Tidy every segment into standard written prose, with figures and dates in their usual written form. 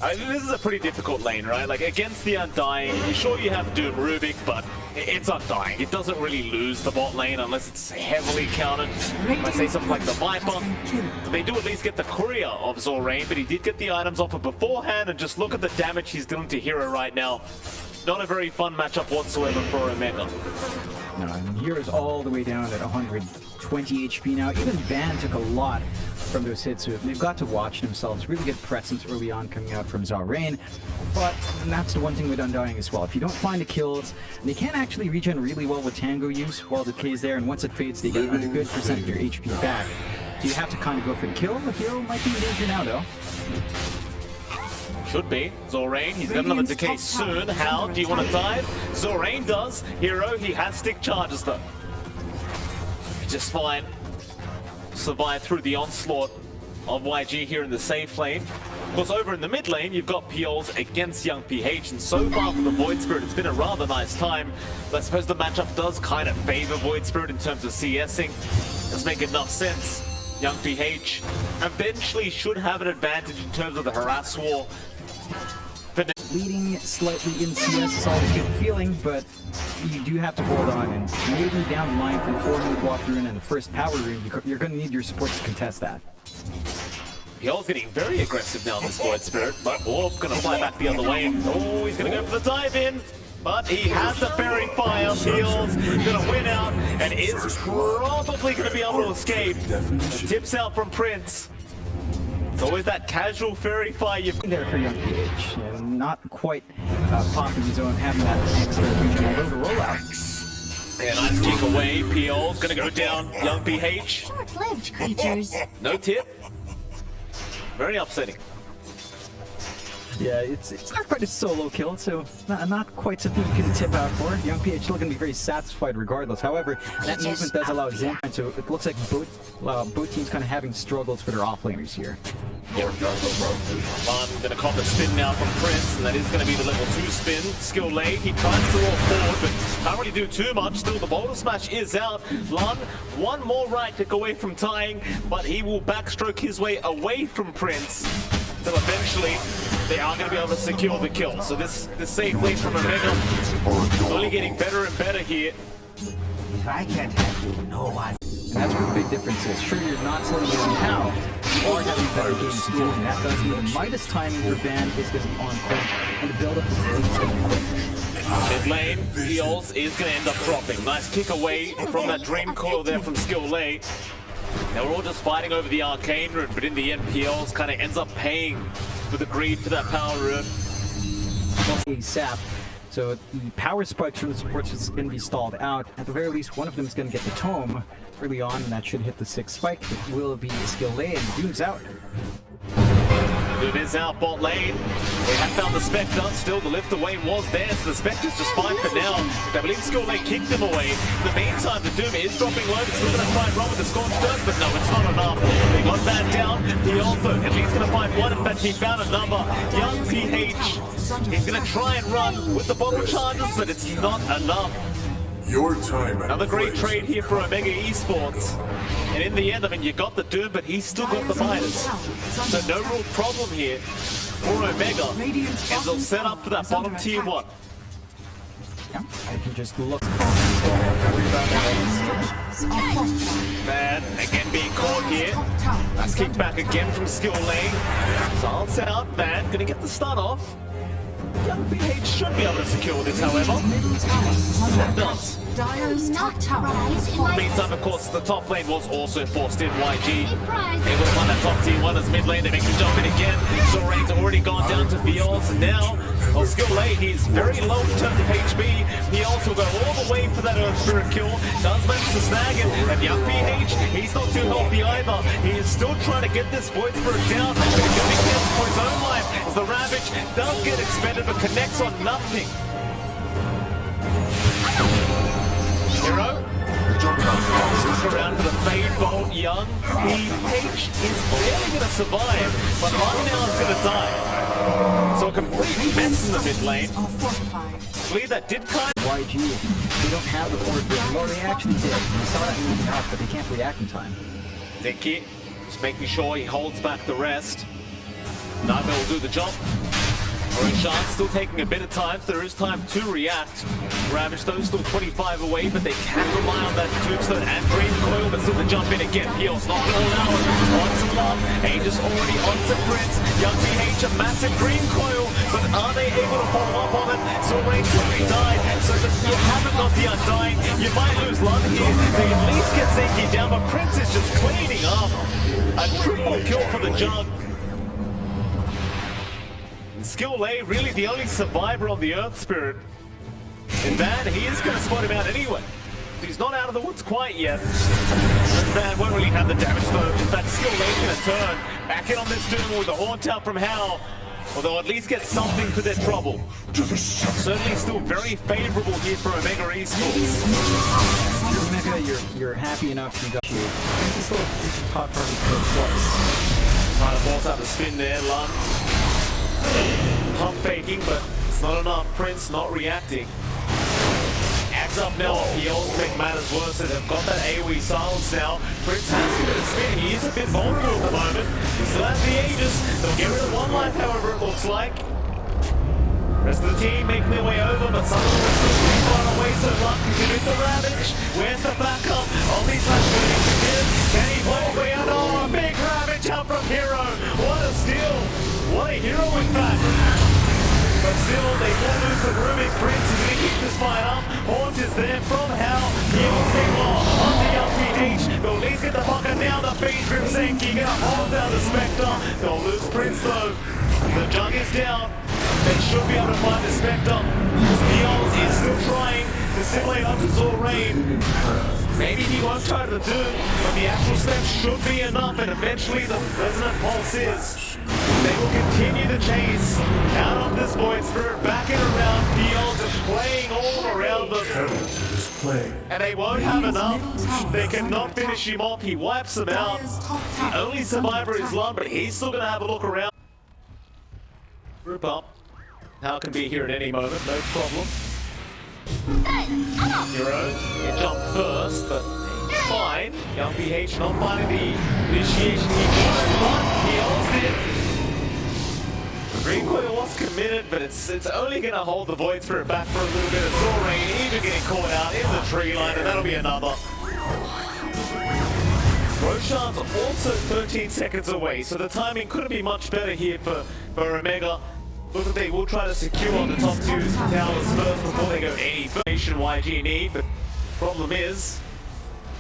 This is a pretty difficult lane, right? Like, against the Undying, sure you have Doom Rubik, but it's Undying. It doesn't really lose the bot lane unless it's heavily countered. If I say something like the Viper, they do at least get the courier of Zorain, but he did get the items off it beforehand, and just look at the damage he's doing to Hero right now. Not a very fun matchup whatsoever for Omega. No, and Hero's all the way down at 120 HP now. Even Van took a lot from those hits, so they've got to watch themselves. Really good presence early on coming out from Zorain, but that's the one thing with Undying as well. If you don't find the kills, they can actually regen really well with Tango use while the K is there, and once it fades, they get a good percent of your HP back. So you have to kind of go for the kill. The Hero might be in danger now, though. Should be. Zorain, he's got another decay soon. How do you want to dive? Zorain does. Hero, he has stick charges though. Just fine. Survive through the onslaught of YG here in the safe lane. Of course, over in the mid lane, you've got Piols against Young PH, and so far for the Void Spirit, it's been a rather nice time. But I suppose the matchup does kind of favor Void Spirit in terms of CSing. Does make enough sense. Young PH eventually should have an advantage in terms of the harass war. Leading slightly in CS is always a good feeling, but you do have to hold on, and maybe down the line for the 4-move walkthrough and the first power rune, you're going to need your supports to contest that. Piols getting very aggressive now, this Void Spirit, but Orb going to fly back the other way. Oh, he's going to go for the dive in, but he has the Fairy Fire. Piols going to win out and is probably going to be able to escape. Tips out from Prince. It's always that casual Fairy Fire you've there for Young PH, and not quite popping his own, having that extra regional low to roll out. Yeah, nice kick away. Piols gonna go down. Young PH. Short-lived creatures. No tip. Very upsetting. Yeah, it's not quite a solo kill, so not quite something you can tip out for. Young PH still going to be very satisfied regardless. However, that movement does allow Zen, so it looks like both teams kind of having struggles for their offlaners here. I'm going to call the spin now from Prince, and that is going to be the level 2 spin. Skill late, he tries to roll forward, but can't really do too much. Still, the boulder smash is out. Lun, one more right click away from tying, but he will backstroke his way away from Prince. Until eventually, they are going to be able to secure the kill. So this safe lane from Omega only getting better and better here. If I can't have you, no one. And that's where the big difference is. Sure, you're not slowing down how, you are having better games to do, and that does mean the Midas timing for Van is going to be on point, and the build-up is going to be quick. Mid lane, Piols is going to end up dropping. Nice kick away from that Dream Coil there from Skill late. Now we're all just fighting over the Arcane Rune, but in the end, Piols kind of ends up paying for the greed for that power rune. ASAP. So the power spikes from the supports is going to be stalled out. At the very least, one of them is going to get the tome early on, and that should hit the 6th spike. It will be Skill late, and Doom's out. Doom is out bot lane. They have found the Spectre. Still, the lift away was there, so the Spectre's just fine for now. I believe Skill late kicked him away. In the meantime, the Doom is dropping low. It's still going to try and run with the Scorched Earth, but no, it's not enough. They got that down. He also, at least going to find one. In fact, he found another. Young PH. He's going to try and run with the bottle charges, but it's not enough. Your time. Another great trade here for Omega Esports. And in the end, I mean, you got the Doom, but he's still got the Midas. So no real problem here for Omega. And they'll set up for that bottom tier 1. Yeah, I can just look. Man, again being caught here. Nice kick back again from Skill lane. Silence out, Van gonna get the stun off. Young PH should be able to secure this, however. That does. In In the meantime, of course, the top lane was also forced in. YG able to find that top tier 1 as mid lane. They make the jump in again. Zorain's already gone down to Piols. Now, well, Skill late, he's very low in terms of HP. He also go all the way for that Earth Spirit kill. Does manage to snag it. And Young PH, he's not too healthy either. He is still trying to get this Void Spirit down. But he's going to be careful for his own life as the Ravage does get expended but connects on nothing. Hero. Look around for the Fade Bolt. Young PH is barely going to survive, but Lun now is going to die. So a complete mess in the mid lane. I believe that did kind of... YG, they don't have the forward vision. Well, they actually did. We saw that moving out, but they can't react in time. Nicky just making sure he holds back the rest. Nightmare will do the job. Roshan still taking a bit of time, so there is time to react. Ravage though still 25 away, but they can rely on that tombstone and Dream Coil, but still to jump in again. Peel's not going to allow it. Onto Love, Angel's already onto Prince. Young BH, a massive Dream Coil, but are they able to follow up on it? So Rain's already died, so that you haven't got the Undying. You might lose Love here. They at least get Zenki down, but Prince is just cleaning up. A triple kill for the Jug. Skill A, really the only survivor on the Earth Spirit. And Van, he is going to spot him out anyway. He's not out of the woods quite yet. Van won't really have the damage though. In fact, Skill A's going to turn back in on this Doom with a haunt out from Hal. Or they'll at least get something for their trouble. Certainly still very favorable here for Omega Esports. Omega, you're happy enough you got you. It's a little hot party twice. Trying to force out the spin there, Lund. Pump faking, but it's not enough. Prince not reacting. Adds up now. He also make matters worse, and they've got that AoE silence now. Prince has to get a spin. He is a bit vulnerable at the moment. He still has the Aegis. They'll get rid of one life, however, it looks like. Rest of the team making their way over, but some of them are still pretty far away, so Luck continues the Ravage. Where's the backup? Only flash burning to him. Can he play his way out? Oh, a big Ravage out from Hero. What a steal. What a hero, in fact. But still, they won't lose the grooming. Prince is going to keep this fight up. Haunt is there from Hal. He'll take off on the LPH. They'll at least get the pocket down. The Phase Grim Zenki going to hold down the Spectre. They'll lose Prince, though. The Jug is down. They should be able to find the Spectre. Peels is still trying to simulate up to Zorain. Maybe he won't try to do, but the actual steps should be enough, and eventually the Resonant Pulse is. They will continue to chase out of this Void Spirit, back and around. Peels just playing all around them. And they won't have enough. They cannot finish him off. He wipes them out. The only survivor is Lund, but he's still going to have a look around. Group up. Hal can be here at any moment, no problem. Hero, he jumped first, but he's fine. Young BH not finding the initiation he wanted, but he holds it. Green Coil was committed, but it's only going to hold the Void Spirit back for a little bit. Zorain even getting caught out in the tree line, and that'll be another. Roshan's also 13 seconds away, so the timing couldn't be much better here for Omega. Look that they will try to secure the top two towers first before they go any information YG need, but problem is,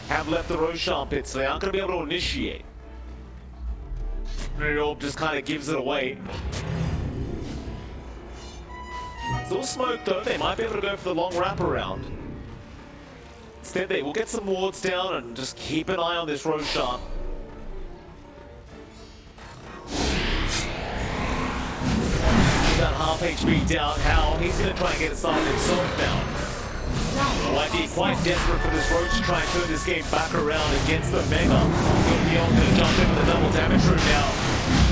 have left the Roshan pit, so they aren't going to be able to initiate. Orb just kind of gives it away. Still smoke though, they might be able to go for the long wraparound. Instead they will get some wards down and just keep an eye on this Roshan. Got half HP down. Hal, he's going to try and get aside himself now. YG quite desperate for this Roach to try and turn this game back around against the Mega. Beyond going to jump in with a double damage room now.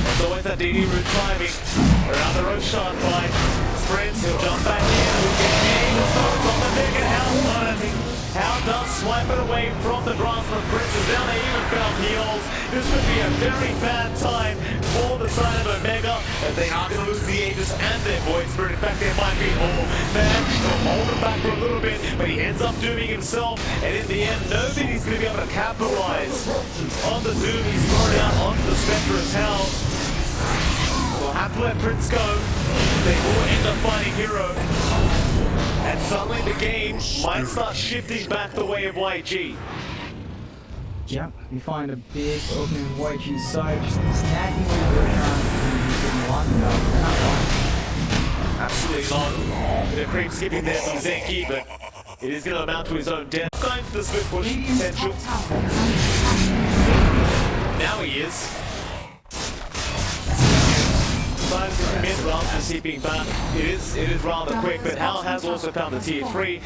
It's always that DD route timing. Around the Roshan fight. Sprints, he'll jump back in. We'll get Angel's on the Mega. Hal does swipe it away from the grasp of Princes. Now they even found Peels. This would be a very bad time for the side of Omega, as they are going to lose the Aegis and their Void Spirit. In fact, there might be more. Man, they'll hold him back for a little bit, but he ends up dooming himself, and in the end, nobody's going to be able to capitalize on the doom he's thrown out onto the Spectre as Hal. We'll have to let Prince go. They will end up fighting Hero. And suddenly the game might start shifting back the way of YG. Yep, we find a big opening on YG's side, just snagging the Roshan. Long enough. They're not long. Absolutely not. They're creep skipping there from Zenki, but it is going to amount to his own death. Going for the split push potential. Now he is. Trying to commit rather than seeping back. It is rather quick, but Hal has also found the tier 3.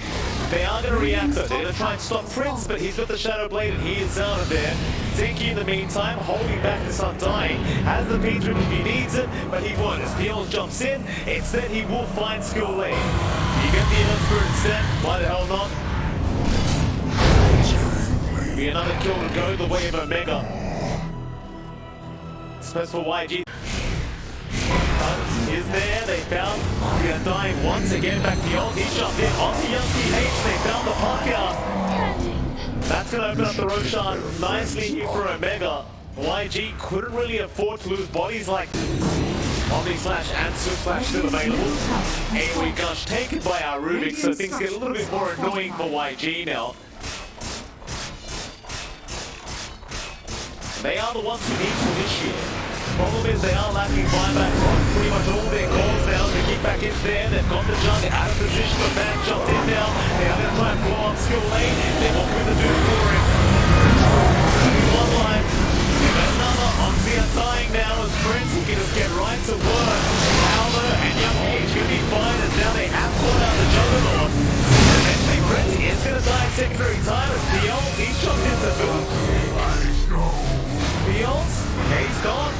They are going to react though. They're going to try and stop Prince, but he's got the Shadow Blade and he is out of there. Zenki in the meantime, holding back this Undying. Has the P-Trip if he needs it, but he won't. As Peels jumps in, instead he will find Skill Lane. You get the Earth Spirit instead, why the hell not? Be another kill to go the way of Omega. Space for YG. Is there? there. They found dying once again. Back to the old. He jumped in onto Young PH. They found the puck out. That's going to open up the Roshan nicely here for Omega. YG couldn't really afford to lose bodies like Omni slash and Soup slash still available. AoE Gush taken by our Rubik, so things get a little bit more annoying for YG now. They are the ones who need to initiate. Problem is they are lacking buybacks on pretty much all their calls now. The kickback is there. They've got the junk out of position. The man jumped in now. They are going to try and blow up skill lane. They walk with the dude for it. One line. They've got another on Zia dying now as Prince. He can just get right to work. Aldo and Young H going to be fine as now they have caught out the Juggernaut. Eventually Prince is going to die in secondary time as Dion, he jumped into boom. Dions, okay, he's gone.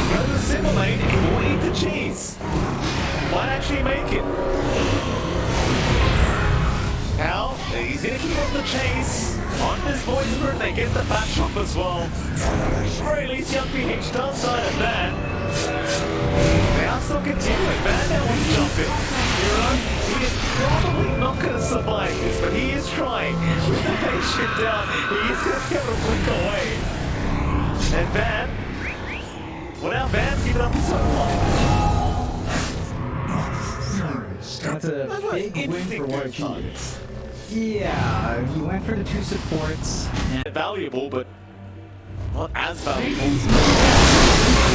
Go to the simmer lane, he will eat the cheese. Might actually make it. How? He's gonna keep up the chase. On this voice bird, they get the back shot as well. Or at least Young PH does side of that. They are still continuing. Van now wants to jump in. He is probably not gonna survive this, but he is trying. With the patient down, he is gonna be able to blink away. And Van, well now Van's even up his own line. That's a big win for YG. Yeah, he went for the two supports. And Valuable, but not as valuable.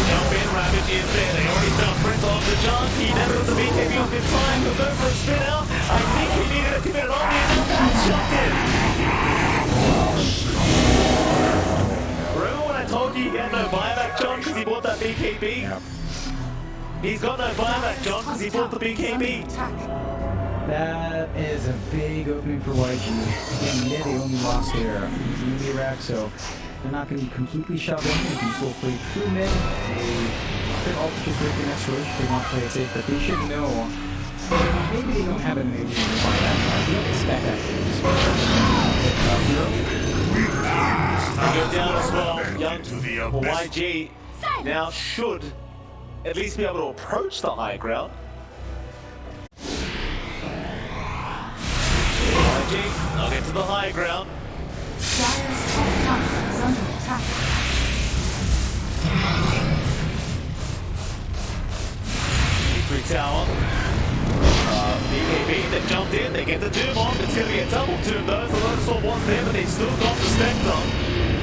Jump in, Ravage is there. They already found Prince on the jump. He never got the BKB off in time. Goes over for a spin out. I think he needed to commit it on the enough. That's jumped in. Remember when I told you he had no buyback, John, because he bought that BKB? Yep. He's got no buyback, John, because he bought the BKB. that is a big opening for YG. Again, yeah, they only lost their melee rack, so they're not going to be completely shut in. They can still play through mid. They could also just break the next road if they want to play it safe, but they should know. Maybe they don't have a major buyback. I don't expect that. Go down as well. Young YG now should at least be able to approach the high ground. YG, I'll get to the high ground. Victory Tower. BKB, they jumped in, they get the Doom on. It's going to be a double Doom though, so Lotus was there, but they still got the Spectre.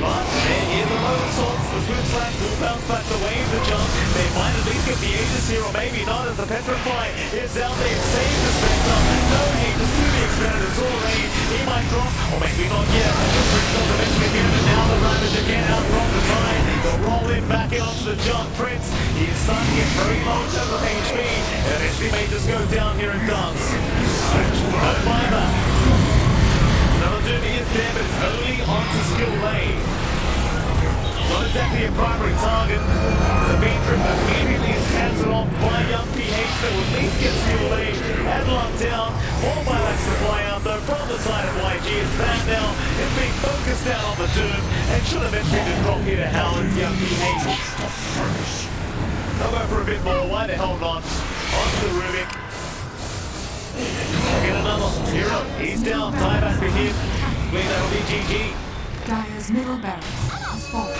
But there is a Lotus Swords, the Swim Slash will bounce back the wave, the jump. They might at least get the Aegis here, or maybe not, as the Petrify is out there, saves the Spectre. No Aegis to the extended, it's all rain. He might drop, or maybe not yet. The Prince does eventually get it, and now the Ravage again out from the side. They'll roll in back in onto the jump. Prince, he is starting to get very low in terms of HP. Eventually may just go down here and dance. No buyback. Another Doom is there, but it's only onto skill lane. Not exactly a primary target. The beat trip immediately is cancelled off by Young PH that will at least get skill lane and locked down. More buybacks to fly out though from the side of YG. It's back now. It's being focused down on the Doom and should eventually just drop here to Howard Young PH. They'll go for a bit more. Why they hold on? Onto the Rubik. Get another hero. He's down. Tie back to him. Believe that'll be GG. Dyer's middle barracks is falling.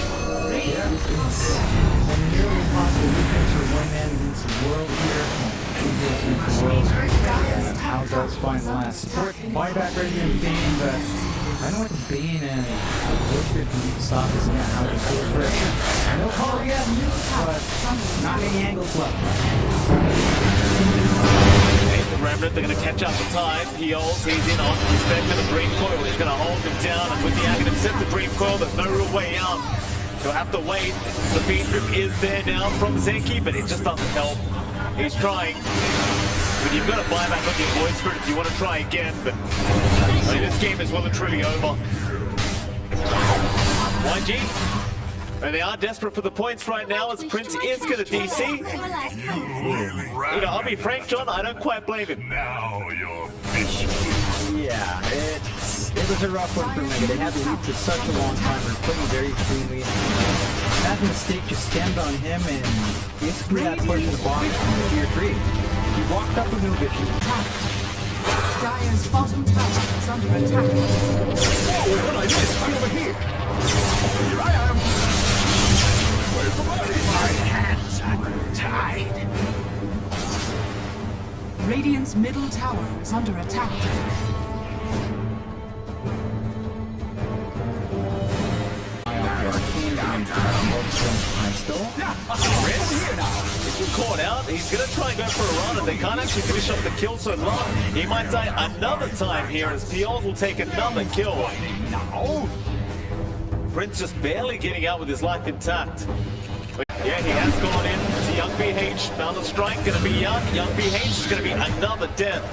Yeah, it's a nearly impossible defense for one man against the world here. Against the world. And how does find the last support? Buyback right here in Bane, but I don't want the Bane and Whisper to stop this and how this goes for it. No call yet, but not many angles left. The Remnant, they're going to catch up the time. He holds, he's in on the Spectre. The Dream Coil is going to hold him down, and with the Aghanim set the Dream Coil, there's no real way out. He'll have to wait. The beat trip is there now from Zenki, but it just doesn't help. He's trying. But you've got to buy back on your Void Spirit if you want to try again, but I mean, this game is well and truly over. YG. And they are desperate for the points right now as Prince is going to DC. You know, I'll be frank, John, I don't quite blame him. Now you're fishing. Yeah, it was a rough one for Omega. They had the lead for such a long time. They're playing very cleanly. that mistake just stemmed on him and basically that push to the box from tier 3. He walked up with no vision. Dire's bottom tower is under attack. What I missed? I'm over here. Here I am. Where's the body? My hands are tied. Radiant's middle tower is under attack. If you're caught out, he's going to try and go for a run, and they can't actually finish up the kill so long. He might die another time here as Piol will take another kill. No. Prince just barely getting out with his life intact. But yeah, he has gone in. It's Young BH. Found a strike, going to be Young. Young BH is going to be another death.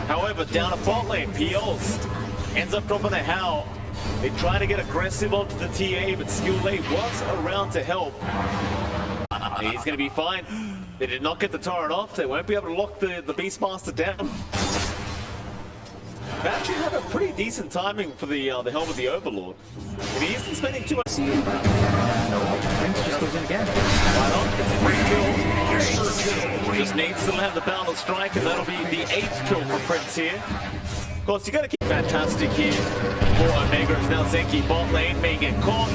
However, down a bot lane, Piols ends up dropping a Howl. They try to get aggressive onto the TA, but Skill A was around to help. He's going to be fine. They did not get the turret off. They won't be able to lock the Beastmaster down. They actually have a pretty decent timing for the Helm of the Overlord. And he isn't spending too much. Prince just goes in again. Right on. It's a free kill. Just needs to have the Boundless Strike, and that'll be the 8th kill for Prince here. Of course, you got to keep fantastic here for Omega. It's now Zenki bot lane, may get caught.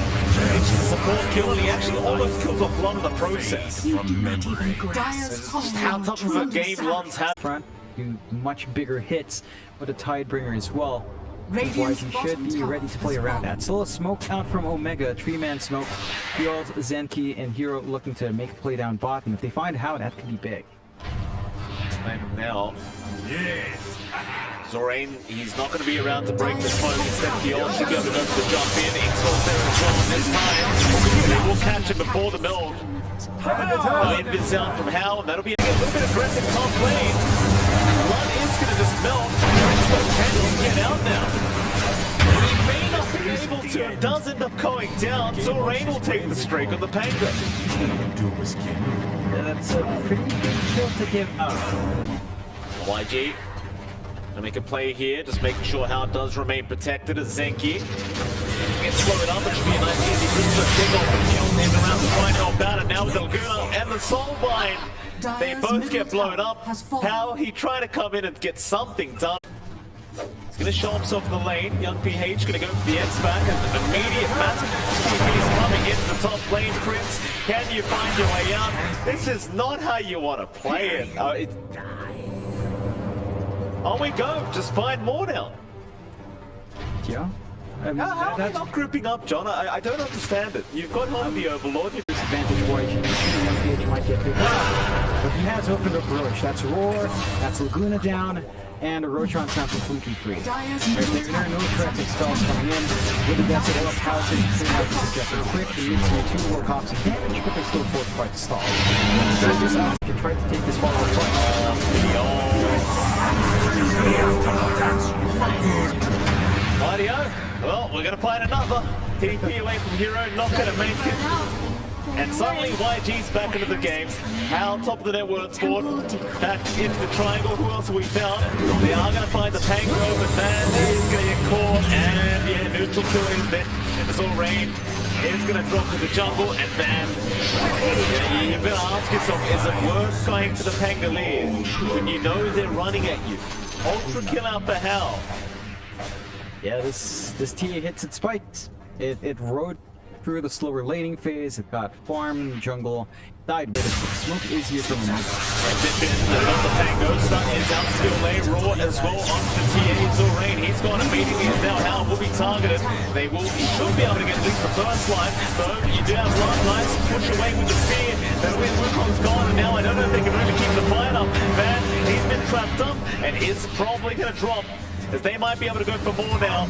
It's just a support kill, and he actually almost kills off Lon in the process. Dire's Just how tough of a game Lon's had. Front, do much bigger hits with a Tidebringer as well. Otherwise, Radiant's you bottom should be tower ready to play has around that. fallen. Still a smoke out from Omega, 3-man smoke. Piols, Zenki, and Hero looking to make a play down bot, and if they find how, that could be big. And now, Zorain, he's not going to be around to break this point. Instead, Piol should be able to go for the jump in. Exal's there as well. This time, they will catch him before the build. Invis out from Howl, and that'll be a little bit aggressive top lane. One is going to just melt. So can he get out now? He may not be able to. It does end up going down. Zorain will take the streak on the Panga. Yeah, that's a pretty big kill to give up. YG. To make a play here, just making sure how it does remain protected as Zenki gets slowed up. It should be a nice easy big off the field and around to find out about it now with Laguna and the Soulbind. They both get blown up. How he trying to come in and get something done. He's going to show himself in the lane. Young PH going to go for the X-Back and immediate massive TP's coming into the top lane. Prince, can you find your way out? This is not how you want to play it. On we go, just find more now. Yeah. How are they not grouping up, John? I don't understand it. You've got Helm of the Overlord. Disadvantage YG. MPH might get big. But he has opened up Roche. That's Roar, that's Laguna down, and Roshan's not completely free. There are no threats of spells coming in. With the deaths of all powers, you can have to suggest a quick, and needs to be 2 more cops of damage, but they still fortified to stall. So just can try to take this ball apart. Rightio. Well, we're going to find another. TP away from Hero, not going to make it. And suddenly YG's back into the game. Hal, top of the net worth board. Back into the triangle. Who else have we found? They are going to find the Pango, but man is going to get caught. And yeah, neutral kill is there. And Zorain is going to drop to the jungle. And man, you better ask yourself, is it worth going to the Pangolier when you know they're running at you? Ultra kill out for Hal. Yeah, this TA hits its spikes. It rode through the slower laning phase. It got farm, jungle, died with it. Smoke is here from him. The Pango stun is out still lane. Raw as well onto the TA Zorain. He's gone immediately and now Hal will be targeted. He should be able to get at least the first line. So you do have one nice push away with the spear. That way Wukon's gone and now I don't know if they can really keep the fight up. Van, he's been trapped up and is probably going to drop. As they might be able to go for more now.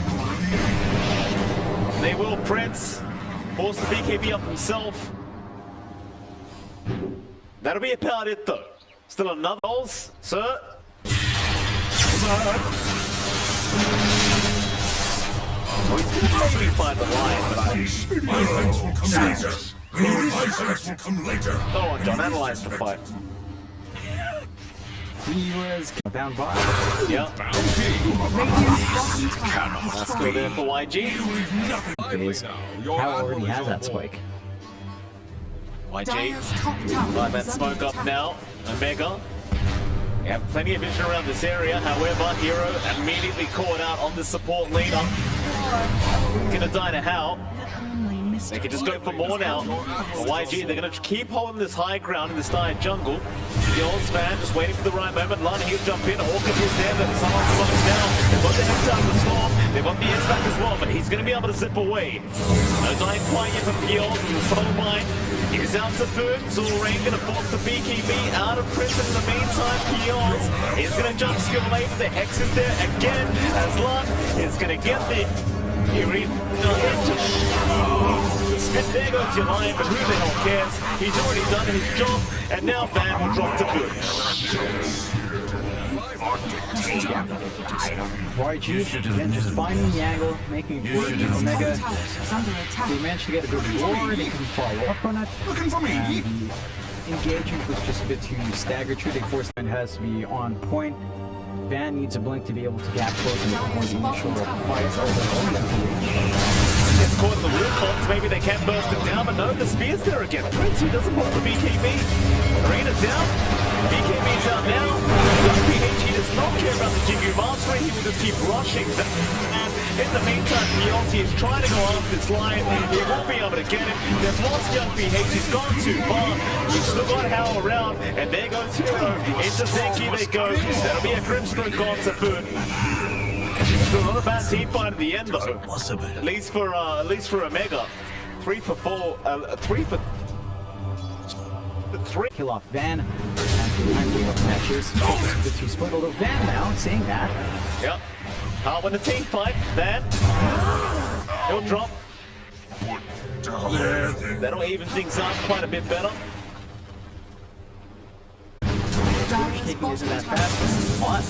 They will. Prince force the BKB up himself. That'll be about it though. Still another goals, sir. Oh, he's gonna maybe find the line. My friends will come later. My friends will come later. Go on, John, analyze the fight. He was down by. Yeah. Let's go there for YG. Hal already has that spike. YG, Dire's top tower let that is smoke under up attack. now. Omega. You have plenty of vision around this area, however, Hero immediately caught out on the support leader. Gonna die to How. They can just go for more now. But YG, they're going to keep holding this high ground in this dire jungle. The old Span just waiting for the right moment. Lana, he'll jump in. Orchid is there, but someone's slowing down. They've got the heads out of the storm. They've got the edge back as well, but he's going to be able to zip away. No dying quite yet from Piols, and the soul mine is out to Boon. Zorain going to force the BKB out of prison. In the meantime, Piols is going to jump skill late. The Hex is there again, as Lana is going to get the Arena into Smith. There goes your line, but who the hell cares? He's already done his job, and now Van will drop to Boon. YG, again, just finding the angle, making it work. Omega, Tower is under attack. they managed to get a good roar, they can follow up on it. Looking for me? And the engagement was just a bit too staggered. Shooting force line has to be on point. Van needs a blink to be able to gap close and before the initial fight. Gets caught in the Wukong, maybe they can burst him down, but no, the spear's there again. Prince, he doesn't want the BKB. Arena's down. BKB's out now. PH, he does not care about the Jingu Mastery, he will just keep rushing. And in the meantime, Yossi is trying to go after this line. He won't be able to get him. They've lost young PH, he's gone too far. He's still got Hal around, and there goes Hero. Into Zenki they go. That'll be a Grimstroke on to Boon. Still not a bad team fight at the end though. At least for Omega. 3 for 4, 3 for 3. Kill off Van. And behind the matches, focus with the two split. Although Van now, saying that, Yep. Can't win the team fight. Van. He'll drop. That'll even things up quite a bit better. Dire's taking isn't that bottom tower fast. What?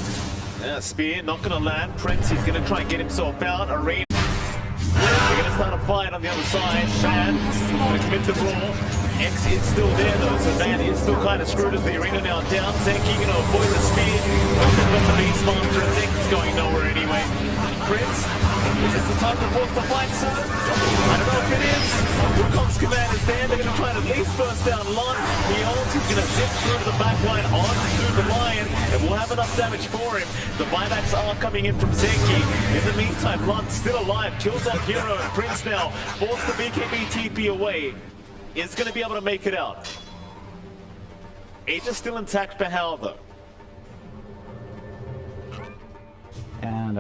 Yeah, spear not gonna land. Prince, he's gonna try and get himself out. Arena. They're gonna start a fight on the other side. Van gonna commit the brawl. X is still there though, so Van is still kind of screwed as the arena now down. Zenki gonna avoid the spear. But the Beast Monster and Zenki's going nowhere anyway. Prince, is this the time to force the fight, sir? I don't know if it is. Wukong's command is there. They're gonna try and at least burst down Lon. Piols is gonna zip through the back line on through the Lion, and we'll have enough damage for him. The buybacks are coming in from Zenki. In the meantime, Lon's still alive. Kills off Hero and Prince now. Force the BKB TP away. Is going to be able to make it out. Age is still intact for Hal though. and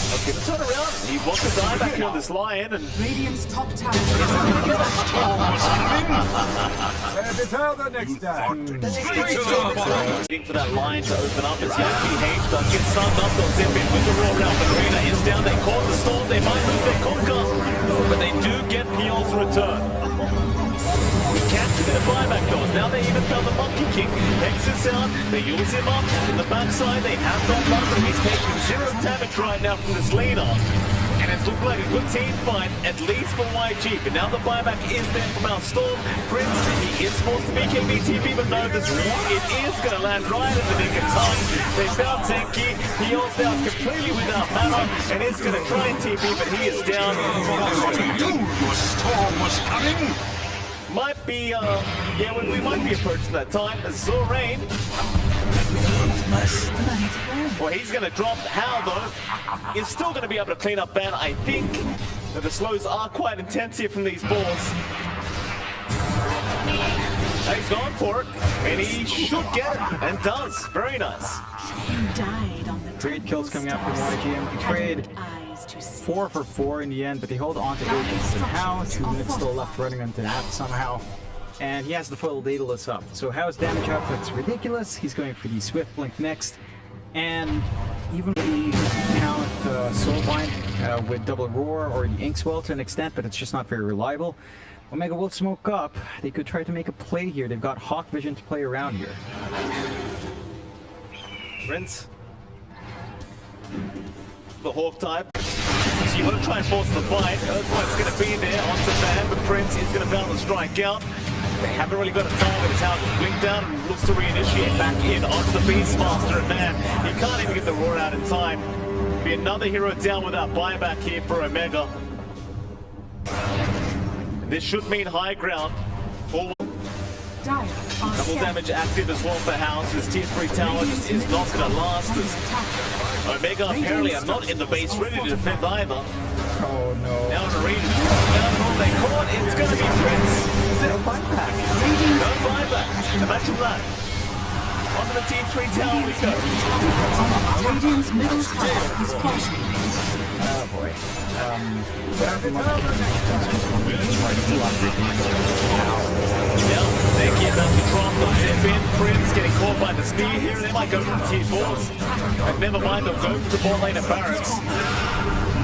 Okay, let's turn around. He wants to die back on this Lion, and Radiant's top tower. Better the next time. waiting for that line to open up as young PH does get stunned up. They'll zip in with the roar round. But Arena is down. They caught the storm. They might lose their conquer, but they do get Piols' return. We can't do their buyback though. Now they even found the Monkey King. Hex is out. They use him up. In the backside, they have that lumber. He's taking 0 damage right now from this leader. And it's looked like a good team fight, at least for YG. But now the buyback is there from our Storm. Prince, he is forced to BKB TP, but no, this war, it is going to land right in the nick of time. They found Zenki. He also now completely without mana, and is going to try and TP, but he is down. Your storm was coming! Might be, yeah, we might be approaching that time. Zorain. Well, he's going to drop. Hal, though, is still going to be able to clean up Ban. I think that the slows are quite intense here from these balls. He's gone for it, and he should get it, and does. Very nice. Died on the trade kills coming out from YG. We trade eyes to see. 4 for 4 in the end, but they hold on to agents and How. 2 minutes still left running into that somehow. And he has the full Daedalus up. So How's damage output's ridiculous. He's going for the Swift Blink next. And even with the count Soulbind with double roar or the Inkswell to an extent, but it's just not very reliable. Omega will smoke up. They could try to make a play here. They've got Hawk Vision to play around here. Prince. The Hawk type. So you want to try and force the fight. Earthquake's going to be there onto Van, but Prince is going to bound the strike out. They haven't really got a target. His house is blinked down and looks to reinitiate back in onto the Beastmaster, and Van, he can't even get the roar out in time. Be another hero down with that buyback here for Omega. This should mean high ground. For Dire are double scanning. damage active as well for House. His tier 3 tower just is not going to last. As Omega apparently are not in the base ready to defend either. Oh no. Now in the region, they caught. It's going to be Prince. No buyback. No buyback. Imagine that. Onto the tier 3 tower we go. Radiant's middle tower is falling. Oh boy. Now, Zenki about to drop the zip in. Prince getting caught by the speed here. They might go for the tier 4s. But never mind, they'll go for the bot lane of Barracks.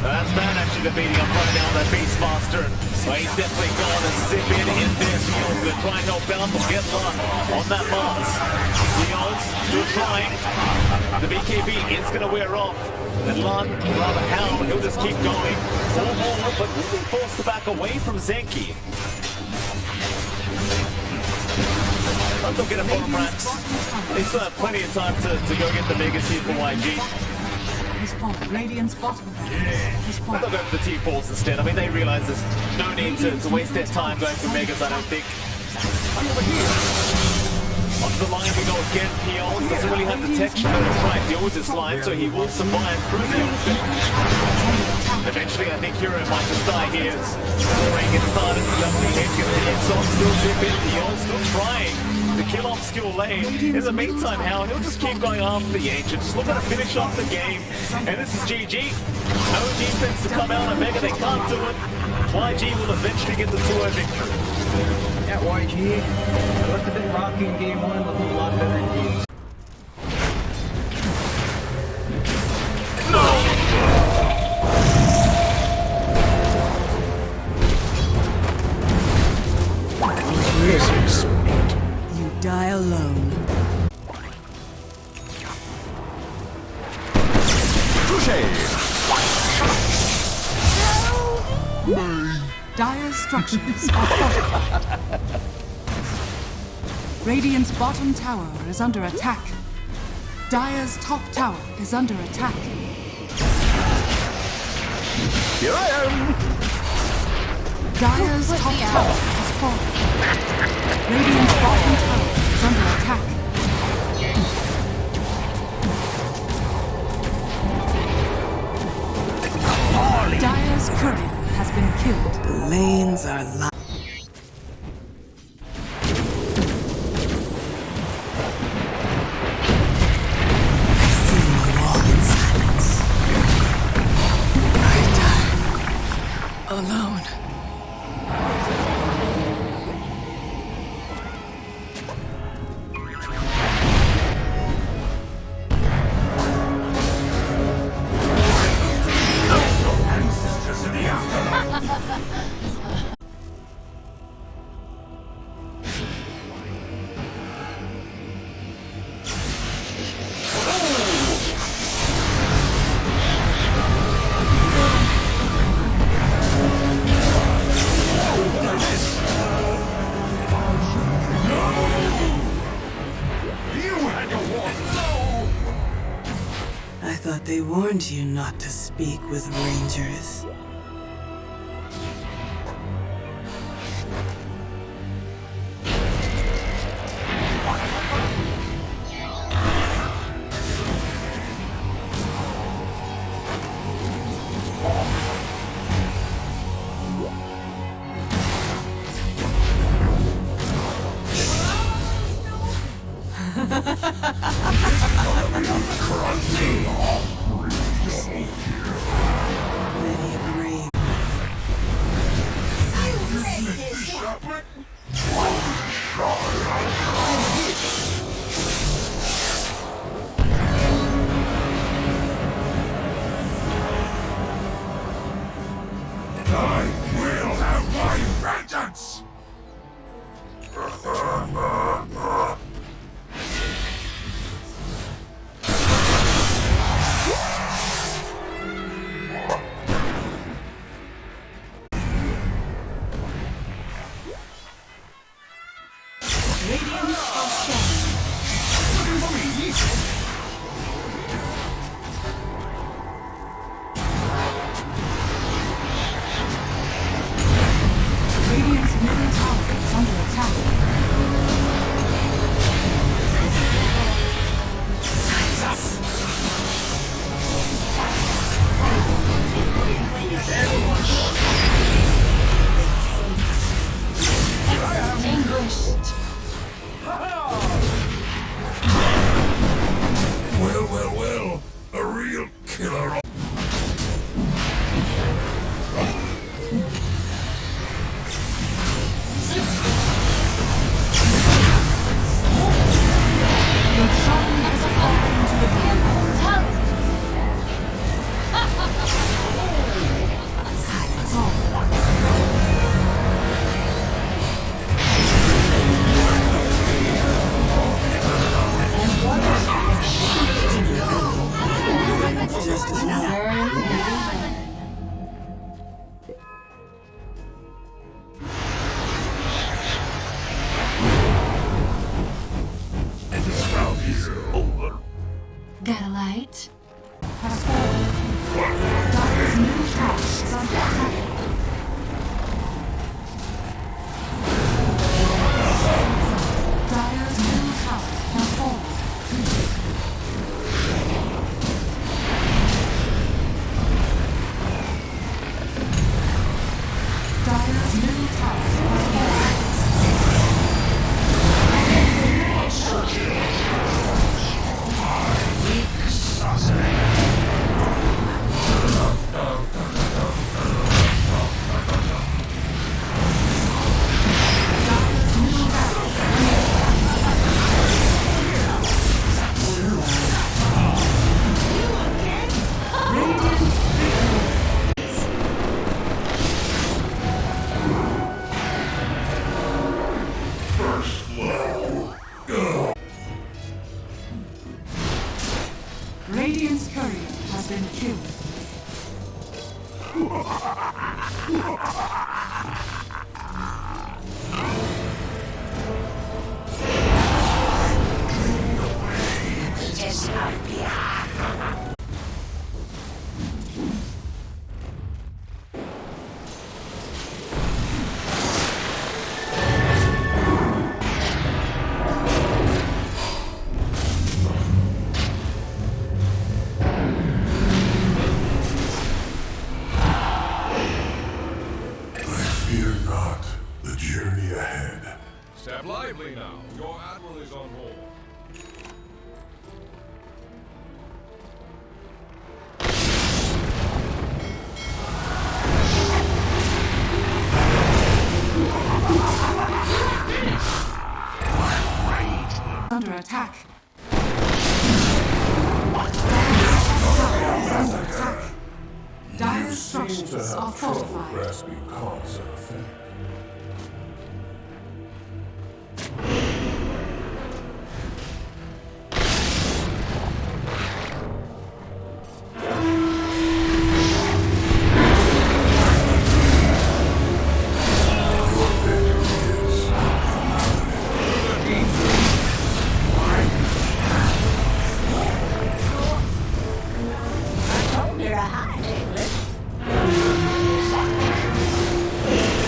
That's bad actually defeating up right now that Beastmaster. Well, he's definitely going to zip in their field. They're trying to help out, but get luck on that Mars. Leon's still trying. The BKB is going to wear off. And Lund, or rather Hal, he'll just keep going. 4 more, but will be forced to back away from Zenki. They'll get a bottom racks. They still have plenty of time to go get the Mega Tier for YG. Radiant's bottom is They'll go for the tier 4s instead. I mean, they realize there's no need to waste their time going for Megas, I don't think. Onto the line we go again. Neon doesn't really have the texture to try and deal with this line, so he will survive through them. Eventually, I think Hero might just die here. Zorain gets started. Lovely hit, gets the Exxon still zipping. Neon still trying to kill off skill lane. In the meantime, Hal, he'll just keep going after the Ancient, just looking to finish off the game. And this is GG. No defense to come out. Omega, they can't do it. YG will eventually get the 2-0 victory. Yeah, YG. It looked a bit rocky in game 1, looked a lot better in game 2. You die alone. Dire's structures are fortified. Radiant's bottom tower is under attack. Dire's top tower is under attack. Here I am! Dire's top tower is fallen. Radiant's bottom tower is under attack. Dire's courier has been killed. The lanes are locked. I see you walk in silence. I die alone. I thought they warned you not to speak with rangers. Many a brave. I will have my vengeance! vanquished. Well. A real killer. Your sharply has fallen to the Silence all. Just as well. And this round is over. Got a light? Has fallen. Dire's middle tower is under attack. Dire's middle tower has fallen. Dire's middle tower has fallen. Radiant's courier has been killed. Fear not the journey ahead. Step lively now. Your admiral is on board. Under attack. Dire structures are fortified. Grasping cause and effect.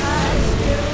I still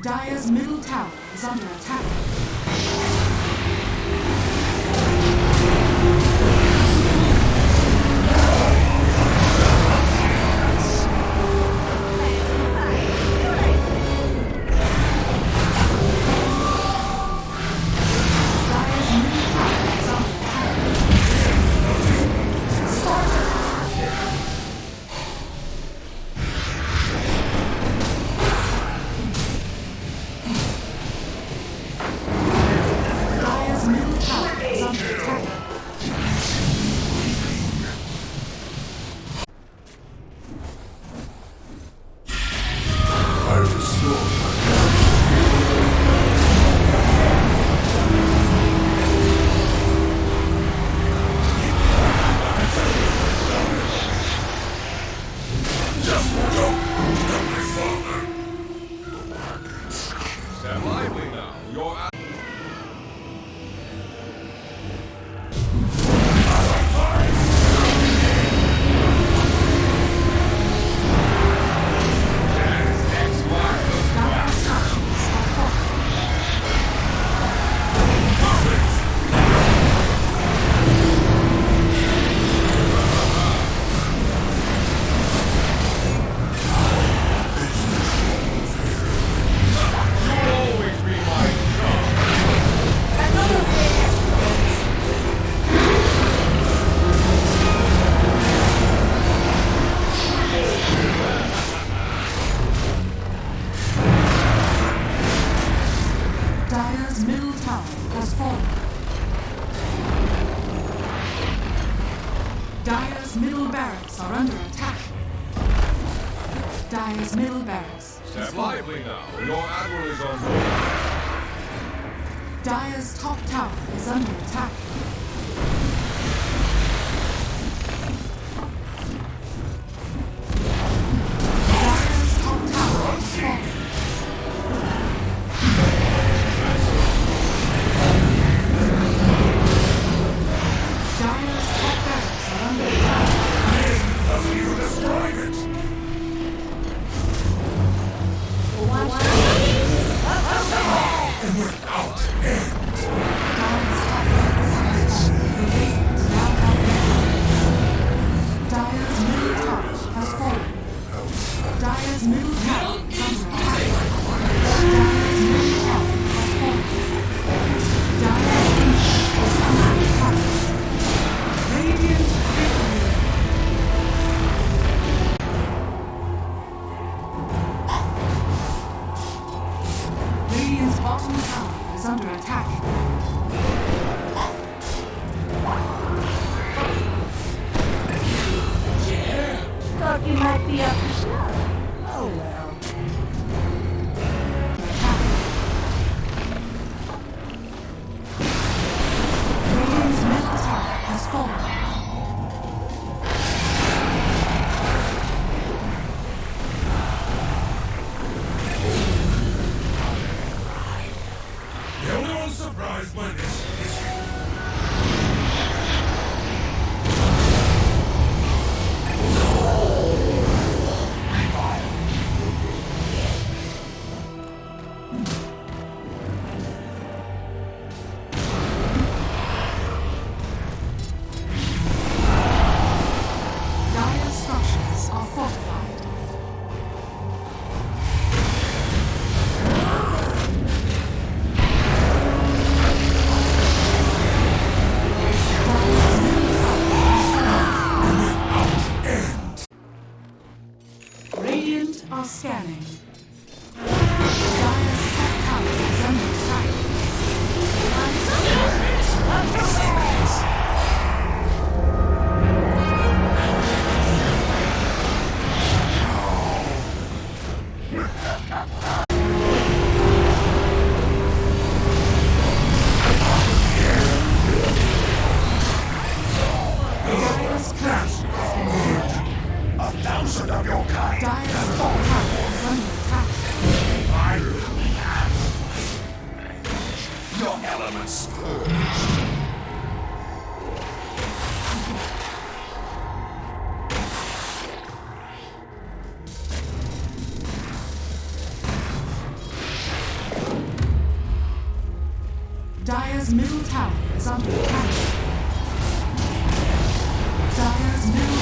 Dire's middle tower is under attack. Dire's middle tower is under attack. Dire's middle tower is under attack. I restore my just don't tell my father. Stand lively now. Your Dire's structures are fortified. always be my chum. Dire's middle tower has fallen. Dire's middle barracks are under attack. Dire's middle barracks is Stand fallen. lively now. Your admiral is on board. Dire's top tower is under attack. Dire's top tower is fallen. Dire's top barracks are under attack. Doesn't even describe it. And without end. Dire's top barracks are fallen. The Radiant now have the Dire's middle tower has fallen. Dire's middle tower is under attack. Dire's middle tower has fallen. Dire's ancient is under attack. Radiant victory. Radiant's bottom tower is under attack. Thought you might be up to snuff. Oh well. Attack. Radiant's middle tower has fallen. The only one surprised by this is you. Dire structures are fortified. Dire's middle tower has fallen. Radiant are scanning. Dire's top tower is under attack. Dire's curse has been broken. 1,000 of your kind. Dire's top tower is under attack. Your elements purged. Dire's middle tower is under attack. Dire's middle.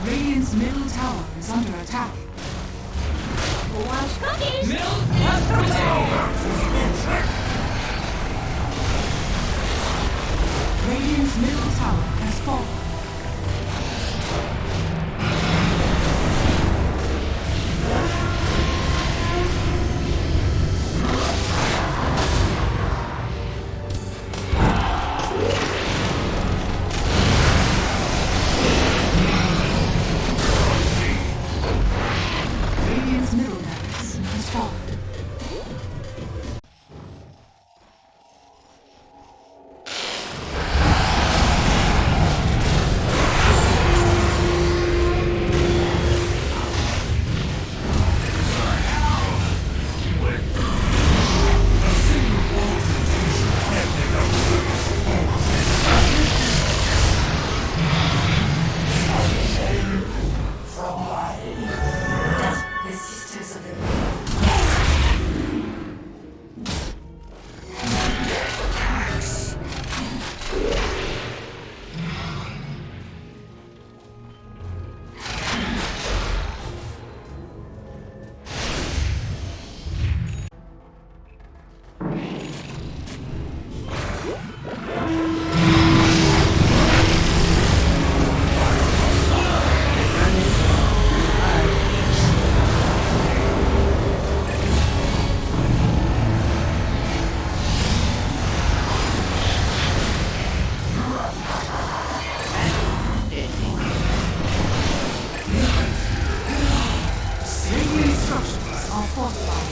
Radiant's middle tower is under attack. Watch cookies! Radiant's middle tower has fallen. Radiant's middle barracks has fallen. The sisters of the Radiant structures are fortified.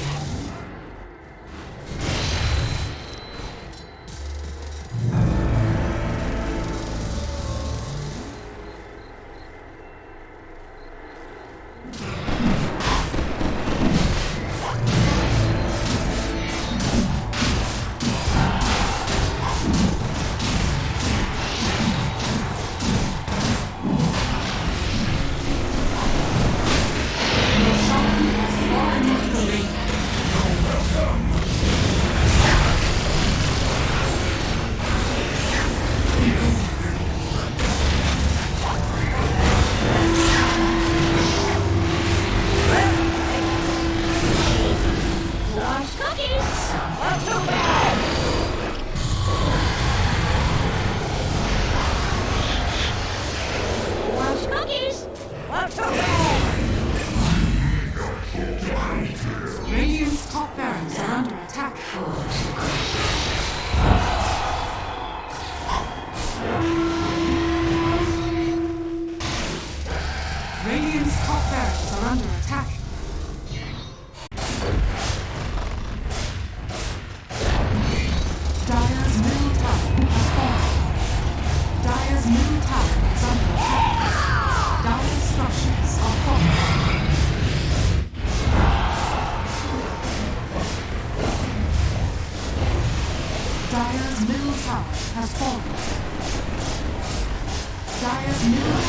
Watch cookies! Not too bad! Watch cookies! Not too bad! Radiant's top barracks are under attack. Radiant's top barracks are under attack. Dire Dire's middle